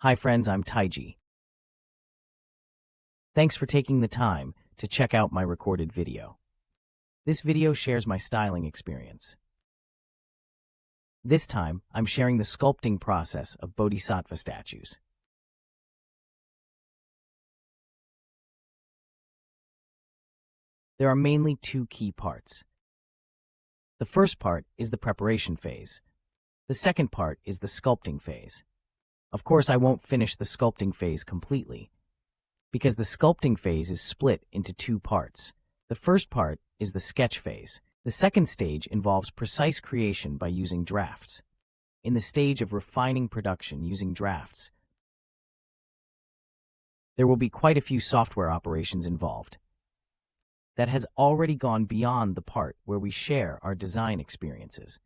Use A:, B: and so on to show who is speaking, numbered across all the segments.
A: Hi friends, I'm Taiji. Thanks for taking the time to check out my recorded video. This video shares my styling experience. This time, I'm sharing the sculpting process of Bodhisattva statues. There are mainly two key parts. The first part is the preparation phase. The second part is the sculpting phase. Of course, I won't finish the sculpting phase completely, because the sculpting phase is split into two parts. The first part is the sketch phase. The second stage involves precise creation by using drafts. In the stage of refining production using drafts, there will be quite a few software operations involved. That has already gone beyond the part where we share our design experiences.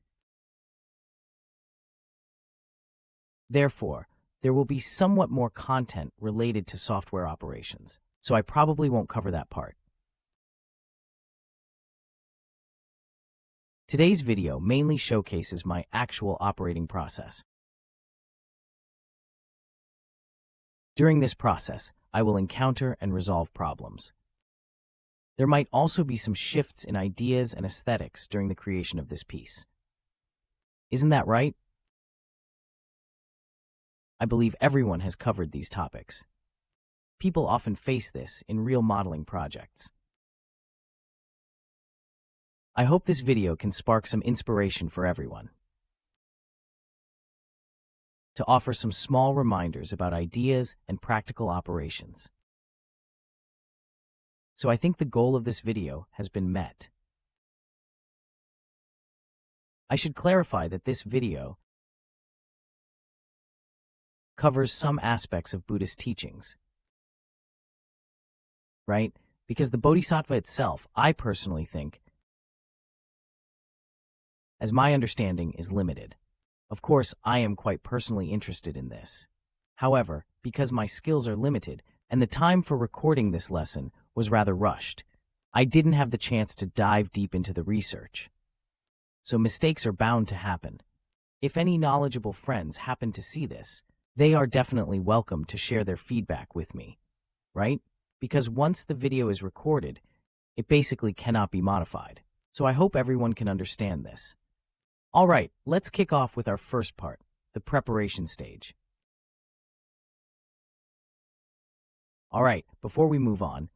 A: Therefore, there will be somewhat more content related to software operations, so I probably won't cover that part. Today's video mainly showcases my actual operating process. During this process, I will encounter and resolve problems. There might also be some shifts in ideas and aesthetics during the creation of this piece. Isn't that right? I believe everyone has covered these topics. People often face this in real modeling projects. I hope this video can spark some inspiration for everyone, to offer some small reminders about ideas and practical operations. So I think the goal of this video has been met. I should clarify that this video covers some aspects of Buddhist teachings, right? Because the Bodhisattva itself, I personally think, as my understanding is limited. Of course, I am quite personally interested in this. However, because my skills are limited and the time for recording this lesson was rather rushed, I didn't have the chance to dive deep into the research. So mistakes are bound to happen. If any knowledgeable friends happen to see this, they are definitely welcome to share their feedback with me, right? Because once the video is recorded, it basically cannot be modified. So I hope everyone can understand this. All right, let's kick off with our first part, the preparation stage. All right, before we move on,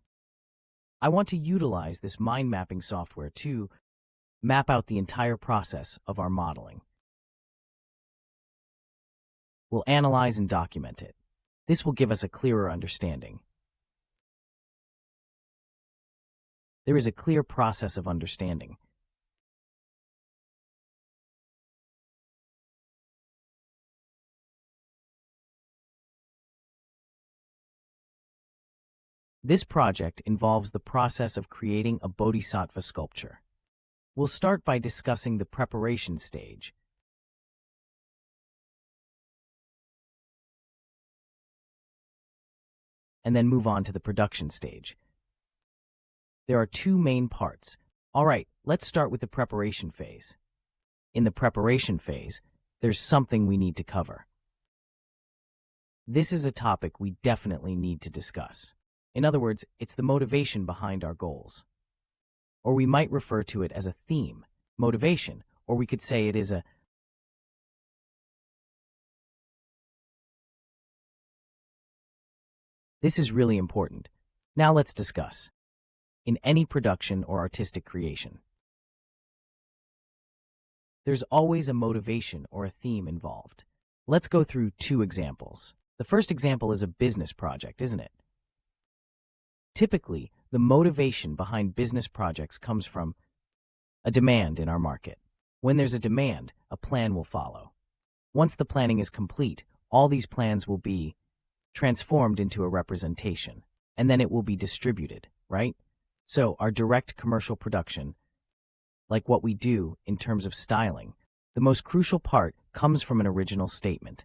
A: I want to utilize this mind mapping software to map out the entire process of our modeling. We'll analyze and document it. This will give us a clearer understanding. There is a clear process of understanding. This project involves the process of creating a Bodhisattva sculpture. We'll start by discussing the preparation stage, and then move on to the production stage. There are two main parts. All right, let's start with the preparation phase. In the preparation phase, there's something we need to cover. This is a topic we definitely need to discuss. In other words, it's the motivation behind our goals. Or we might refer to it as a theme, motivation, or we could say it is a This is really important. Now let's discuss. In any production or artistic creation, there's always a motivation or a theme involved. Let's go through two examples. The first example is a business project, isn't it? Typically, the motivation behind business projects comes from a demand in our market. When there's a demand, a plan will follow. Once the planning is complete, all these plans will be transformed into a representation, and then it will be distributed, right? So our direct commercial production, like what we do in terms of styling, the most crucial part comes from an original statement.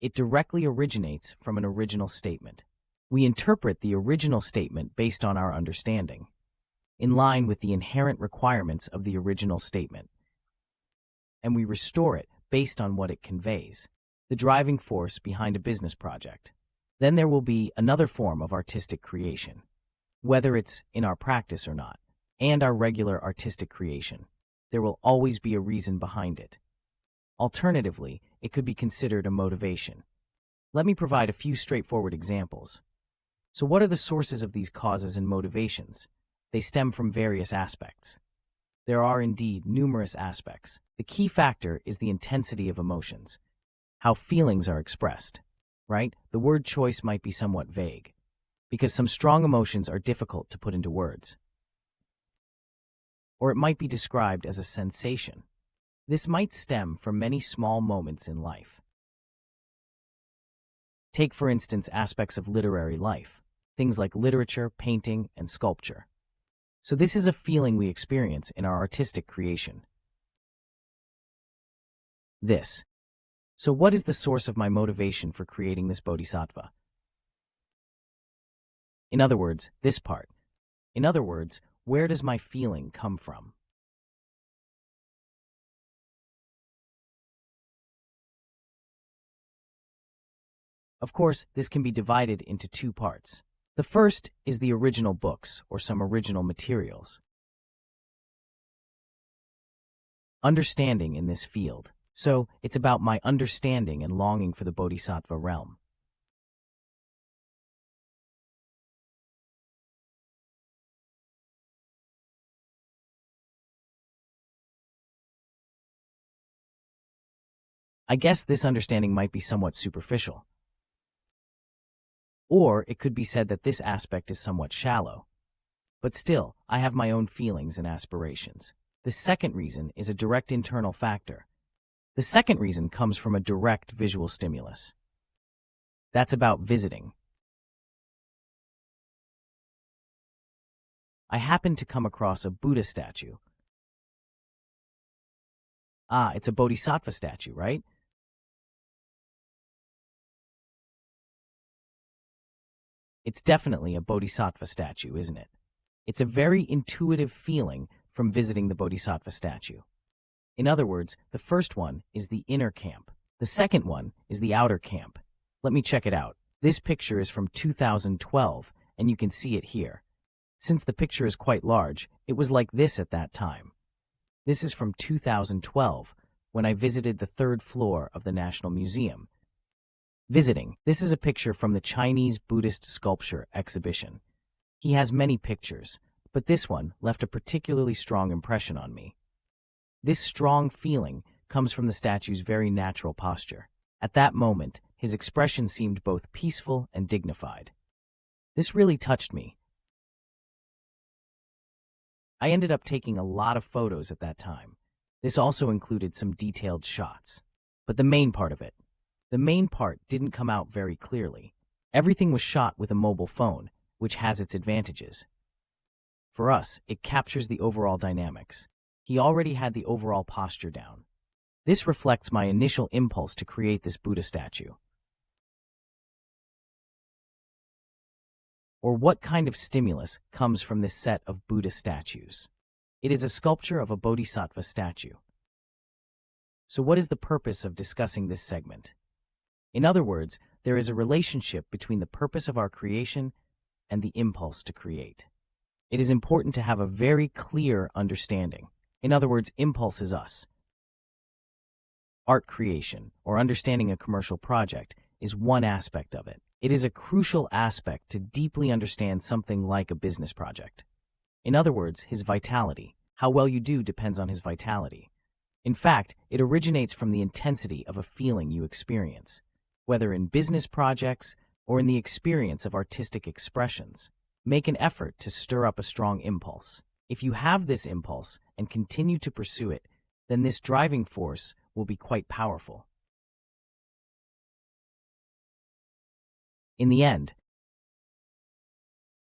A: It directly originates from an original statement. We interpret the original statement based on our understanding, in line with the inherent requirements of the original statement, and we restore it based on what it conveys. the driving force behind a business project. Then there will be another form of artistic creation, whether it's in our practice or not, and our regular artistic creation. There will always be a reason behind it. Alternatively, it could be considered a motivation. Let me provide a few straightforward examples. So what are the sources of these causes and motivations? They stem from various aspects. There are indeed numerous aspects. The key factor is the intensity of emotions, how feelings are expressed, right? The word choice might be somewhat vague, because some strong emotions are difficult to put into words. Or it might be described as a sensation. This might stem from many small moments in life. Take, for instance, aspects of literary life, things like literature, painting, and sculpture. So this is a feeling we experience in our artistic creation. So what is the source of my motivation for creating this bodhisattva? In other words, this part. In other words, where does my feeling come from? Of course, this can be divided into two parts. The first is the original books or some original materials. Understanding in this field. So, it's about my understanding and longing for the bodhisattva realm. I guess this understanding might be somewhat superficial. Or it could be said that this aspect is somewhat shallow. But still, I have my own feelings and aspirations. The second reason is a direct internal factor. The second reason comes from a direct visual stimulus. That's about visiting. I happened to come across a Buddha statue. Ah, it's a bodhisattva statue, right? It's definitely a bodhisattva statue, isn't it? It's a very intuitive feeling from visiting the bodhisattva statue. In other words, the first one is the inner camp. The second one is the outer camp. Let me check it out. This picture is from 2012, and you can see it here. Since the picture is quite large, it was like this at that time. This is from 2012, when I visited the third floor of the National Museum. Visiting. This is a picture from the Chinese Buddhist sculpture exhibition. He has many pictures, but this one left a particularly strong impression on me. This strong feeling comes from the statue's very natural posture. At that moment, his expression seemed both peaceful and dignified. This really touched me. I ended up taking a lot of photos at that time. This also included some detailed shots. But the main part didn't come out very clearly. Everything was shot with a mobile phone, which has its advantages. For us, it captures the overall dynamics. He already had the overall posture down. This reflects my initial impulse to create this Buddha statue. Or what kind of stimulus comes from this set of Buddha statues? It is a sculpture of a bodhisattva statue. So what is the purpose of discussing this segment? In other words, there is a relationship between the purpose of our creation and the impulse to create. It is important to have a very clear understanding. In other words, impulse is us. Art creation, or understanding a commercial project, is one aspect of it. It is a crucial aspect to deeply understand something like a business project. In other words, his vitality. How well you do depends on his vitality. In fact, it originates from the intensity of a feeling you experience, whether in business projects or in the experience of artistic expressions. Make an effort to stir up a strong impulse. If you have this impulse and continue to pursue it, then this driving force will be quite powerful. In the end,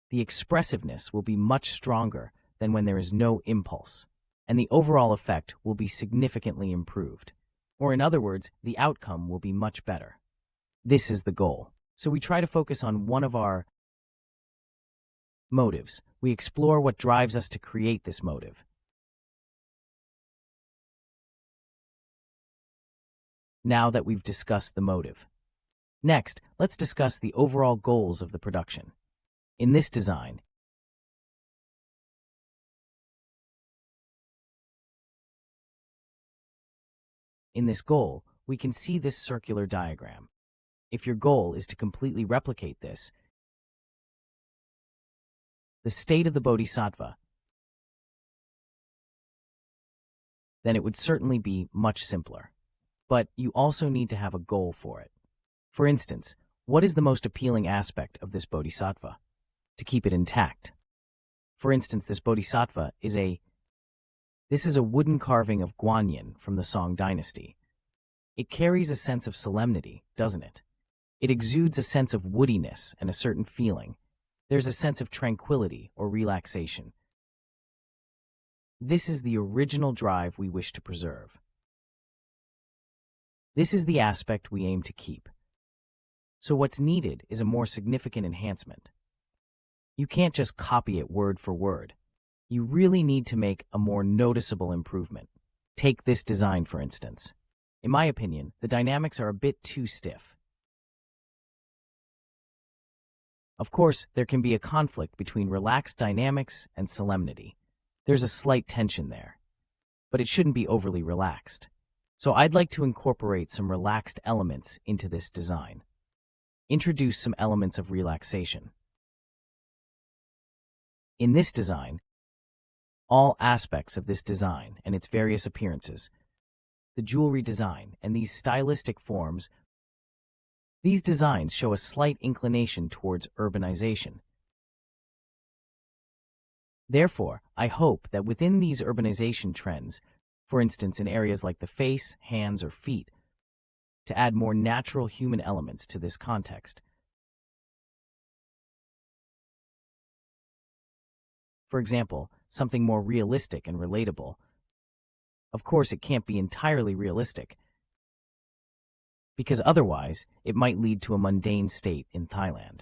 A: the expressiveness will be much stronger than when there is no impulse, and the overall effect will be significantly improved. Or in other words, the outcome will be much better. This is the goal. So we try to focus on one of our motives. We explore what drives us to create this motive. now that we've discussed the motive. Next, let's discuss the overall goals of the production. In this design, we can see this circular diagram. If your goal is to completely replicate this, the state of the Bodhisattva, then it would certainly be much simpler. But you also need to have a goal for it. For instance, what is the most appealing aspect of this Bodhisattva? To keep it intact. For instance, this Bodhisattva is a wooden carving of Guanyin from the Song Dynasty. It carries a sense of solemnity, doesn't it? It exudes a sense of woodiness and a certain feeling. There's a sense of tranquility or relaxation. This is the original drive we wish to preserve. This is the aspect we aim to keep. So what's needed is a more significant enhancement. You can't just copy it word for word. You really need to make a more noticeable improvement. Take this design, for instance. In my opinion, the dynamics are a bit too stiff. Of course, there can be a conflict between relaxed dynamics and solemnity. There's a slight tension there, but it shouldn't be overly relaxed. So I'd like to incorporate some relaxed elements into this design. Introduce some elements of relaxation. In this design, all aspects of this design and its various appearances, the jewelry design and these stylistic forms, these designs show a slight inclination towards urbanization. Therefore, I hope that within these urbanization trends, for instance in areas like the face, hands, or feet, to add more natural human elements to this context. For example, something more realistic and relatable. Of course, it can't be entirely realistic, because otherwise it might lead to a mundane state in Thailand.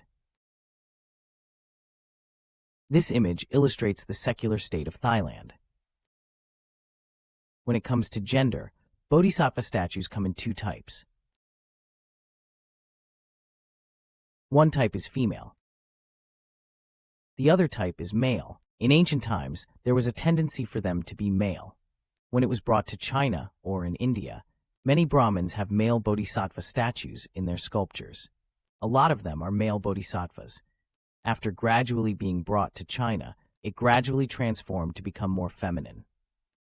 A: This image illustrates the secular state of Thailand. When it comes to gender, Bodhisattva statues come in two types. One type is female. The other type is male. In ancient times, there was a tendency for them to be male. When it was brought to China or in India, many Brahmins have male bodhisattva statues in their sculptures. A lot of them are male bodhisattvas. After gradually being brought to China, it gradually transformed to become more feminine.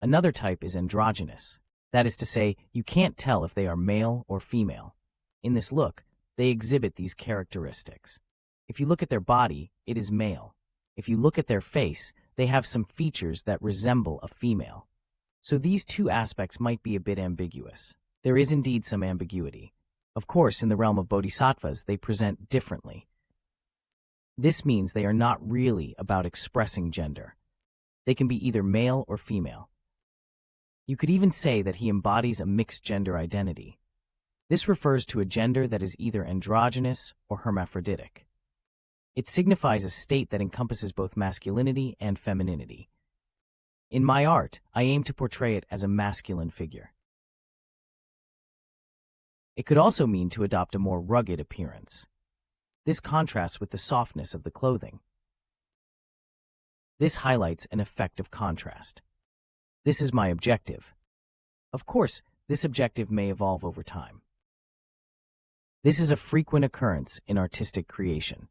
A: Another type is androgynous. That is to say, you can't tell if they are male or female. In this look, they exhibit these characteristics. If you look at their body, it is male. If you look at their face, they have some features that resemble a female. So these two aspects might be a bit ambiguous. There is indeed some ambiguity. Of course, in the realm of bodhisattvas, they present differently. This means they are not really about expressing gender. They can be either male or female. You could even say that he embodies a mixed gender identity. This refers to a gender that is either androgynous or hermaphroditic. It signifies a state that encompasses both masculinity and femininity. In my art, I aim to portray it as a masculine figure. It could also mean to adopt a more rugged appearance. This contrasts with the softness of the clothing. This highlights an effect of contrast. This is my objective. Of course, this objective may evolve over time. This is a frequent occurrence in artistic creation.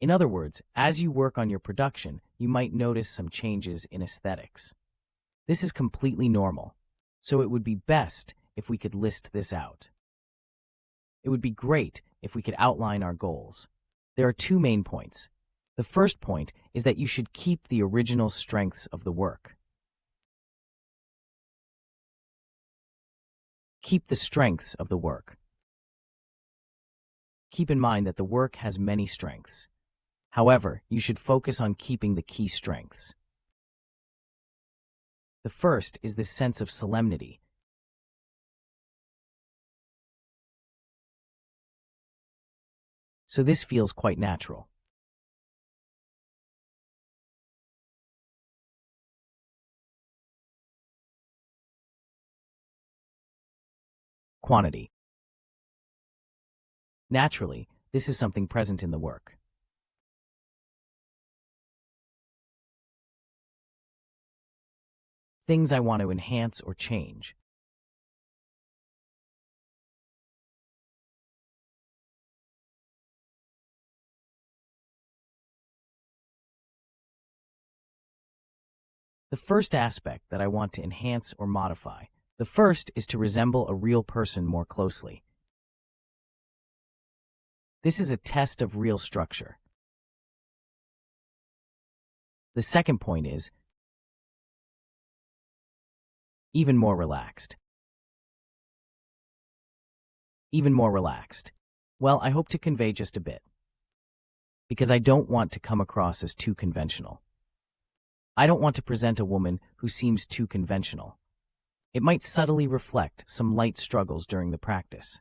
A: In other words, as you work on your production, you might notice some changes in aesthetics. This is completely normal, so it would be best if we could list this out. It would be great if we could outline our goals. There are two main points. The first point is that you should keep the original strengths of the work. Keep the strengths of the work. Keep in mind that the work has many strengths. However, you should focus on keeping the key strengths. The first is this sense of solemnity. So this feels quite natural. Quantity. Naturally, this is something present in the work. Things I want to enhance or change. The first aspect that I want to enhance or modify. The first is to resemble a real person more closely. This is a test of real structure. The second point is even more relaxed. Even more relaxed. Well, I hope to convey just a bit, because I don't want to come across as too conventional. I don't want to present a woman who seems too conventional. It might subtly reflect some light struggles during the practice.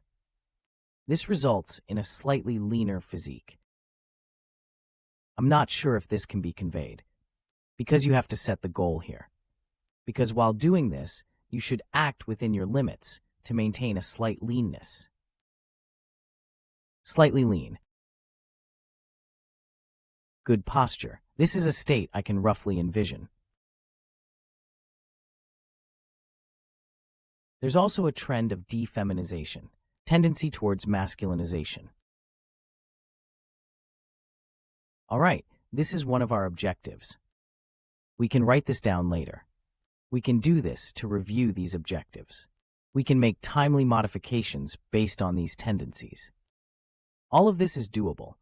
A: This results in a slightly leaner physique. I'm not sure if this can be conveyed, because you have to set the goal here. Because while doing this, you should act within your limits to maintain a slight leanness. Slightly lean. Good posture. This is a state I can roughly envision. There's also a trend of defeminization, tendency towards masculinization. All right, this is one of our objectives. We can write this down later. We can do this to review these objectives. We can make timely modifications based on these tendencies. All of this is doable,